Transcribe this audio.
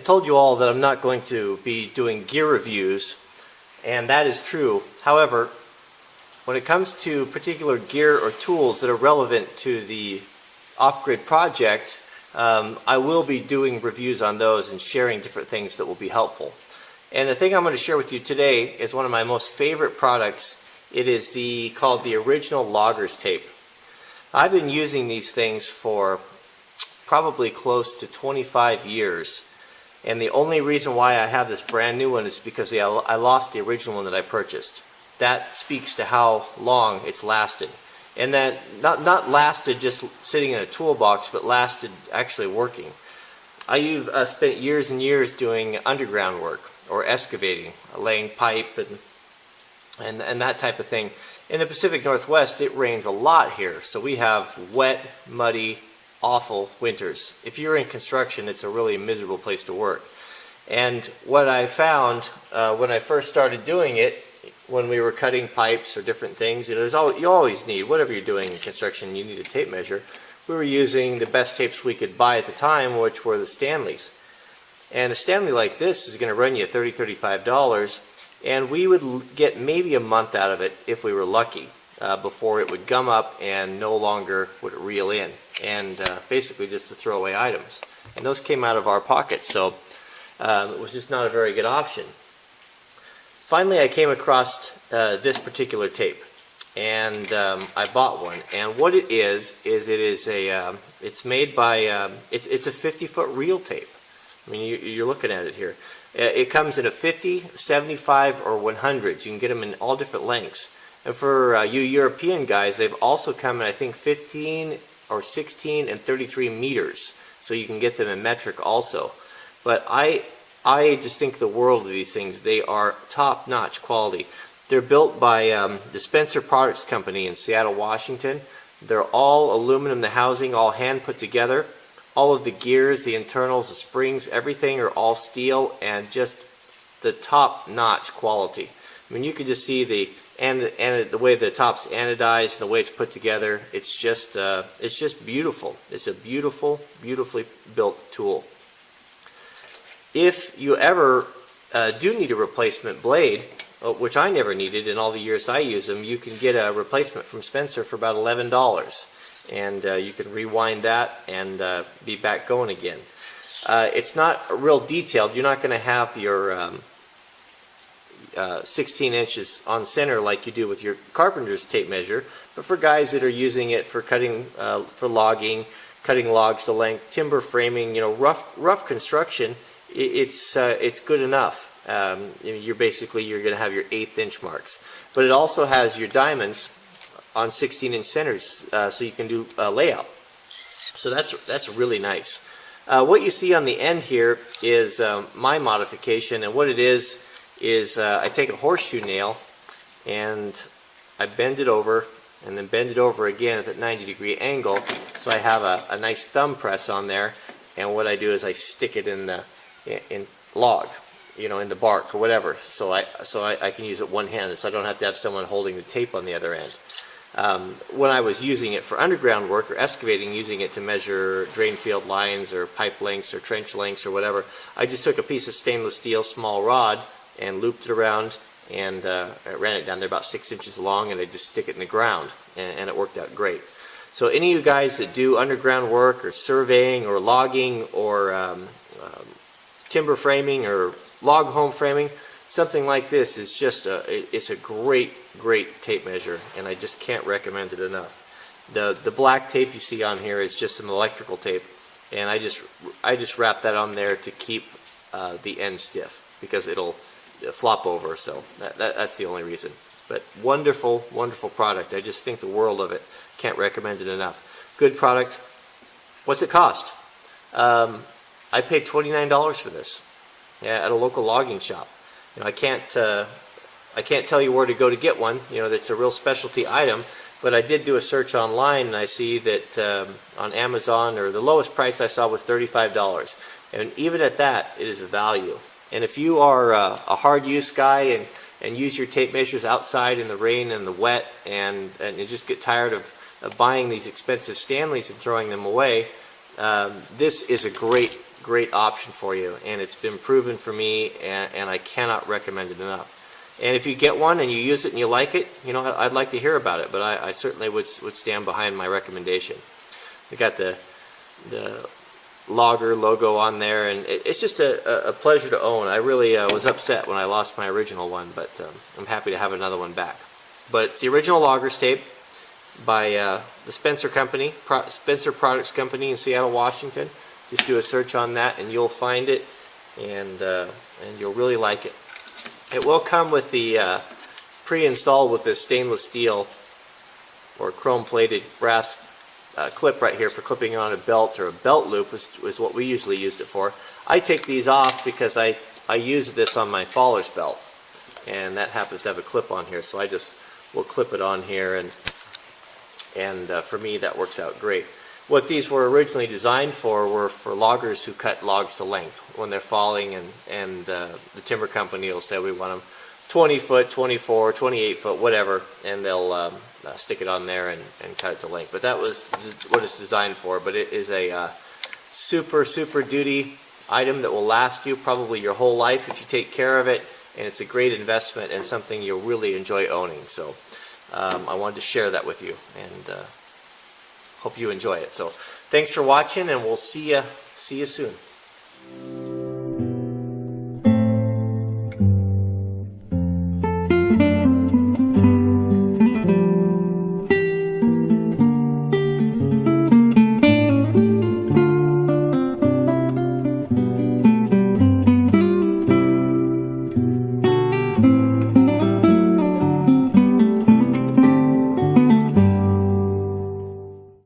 told you all that I'm not going to be doing gear reviews, and that is true. However, when it comes to particular gear or tools that are relevant to the off-grid project, I will be doing reviews on those and sharing different things that will be helpful. And the thing I'm going to share with you today is one of my most favorite products. It is called the Original Loggers Tape. I've been using these things for probably close to 25 years, and the only reason why I have this brand new one is because I lost the original one that I purchased. That speaks to how long it's lasted, and that not lasted just sitting in a toolbox, but lasted actually working. I've spent years and years doing underground work or excavating, laying pipe and that type of thing. In the Pacific Northwest, it rains a lot here, so we have wet, muddy, awful winters. If you're in construction, it's a really miserable place to work. And what I found when I first started doing it, when we were cutting pipes or different things, you always need, whatever you're doing in construction, you need a tape measure. We were using the best tapes we could buy at the time, which were the Stanleys. And a Stanley like this is going to run you $30, $35, and we would get maybe a month out of it if we were lucky, before it would gum up and no longer would reel in, and basically just to throw away items. And those came out of our pocket, so it was just not a very good option. Finally, I came across this particular tape, and I bought one. And what it is it's made by it's a 50-foot reel tape. I mean, you're looking at it here. It comes in a 50, 75, or 100. You can get them in all different lengths. And for you European guys, they've also come in, I think, 15 or 16 and 33 meters. So you can get them in metric also. But I just think the world of these things. They are top-notch quality. They're built by the Spencer Products Company in Seattle, Washington. They're all aluminum, the housing, all hand put together. All of the gears, the internals, the springs, everything are all steel and just the top-notch quality. I mean, you can just see the way the top's anodized and the way it's put together. It's just beautiful. It's a beautifully built tool. If you ever do need a replacement blade, which I never needed in all the years I use them, you can get a replacement from Spencer for about $11. And you can rewind that and be back going again. It's not real detailed. You're not going to have your 16 inches on center like you do with your carpenter's tape measure, but for guys that are using it for cutting, for logging, cutting logs to length, timber framing, rough construction, it's good enough. You're going to have your 1/8 inch marks, but it also has your diamonds on 16-inch centers, so you can do layout. So that's really nice. What you see on the end here is my modification, and what it is I take a horseshoe nail and I bend it over, and then bend it over again at that 90-degree angle, so I have a nice thumb press on there. And what I do is I stick it in log, in the bark or whatever, so I can use it one-handed, so I don't have to have someone holding the tape on the other end. When I was using it for underground work or excavating, using it to measure drain field lines or pipe lengths or trench lengths or whatever, I just took a piece of stainless steel small rod and looped it around, and I ran it down there about 6 inches long, and I just stick it in the ground, and it worked out great. So any of you guys that do underground work or surveying or logging or timber framing or log home framing, something like this is just it's a great tape measure, and I just can't recommend it enough. The black tape you see on here is just some electrical tape, and I just wrap that on there to keep the end stiff, because it'll flop over. So that's the only reason. But wonderful product. I just think the world of it. Can't recommend it enough. Good product. What's it cost? I paid $29 for this, at a local logging shop. I can't tell you where to go to get one. That's a real specialty item. But I did do a search online, and I see that on Amazon, or the lowest price I saw was $35. And even at that, it is a value. And if you are a hard use guy and use your tape measures outside in the rain and the wet, and you just get tired of buying these expensive Stanleys and throwing them away, this is a great great option for you, and it's been proven for me, and I cannot recommend it enough. And if you get one and you use it and you like it, you know, I'd like to hear about it, but I certainly would stand behind my recommendation. We got the Logger logo on there, and it's just a pleasure to own. I really was upset when I lost my original one, but I'm happy to have another one back. But it's the original Loggers tape by the Spencer Company, Spencer Products Company in Seattle, Washington. Just do a search on that and you'll find it, and you'll really like it. It will come with the pre-installed with this stainless steel or chrome-plated brass clip right here for clipping on a belt, or a belt loop is what we usually used it for. I take these off because I use this on my faller's belt, and that happens to have a clip on here, so I just will clip it on here, and for me that works out great. What these were originally designed for were for loggers who cut logs to length when they're falling, and the timber company will say we want them 20 foot, 24, 28 foot, whatever, and they'll stick it on there and cut it to length. But that was what it's designed for. But it is a super duty item that will last you probably your whole life if you take care of it, and it's a great investment and something you'll really enjoy owning. So I wanted to share that with you, and hope you enjoy it. So thanks for watching, and we'll see you soon.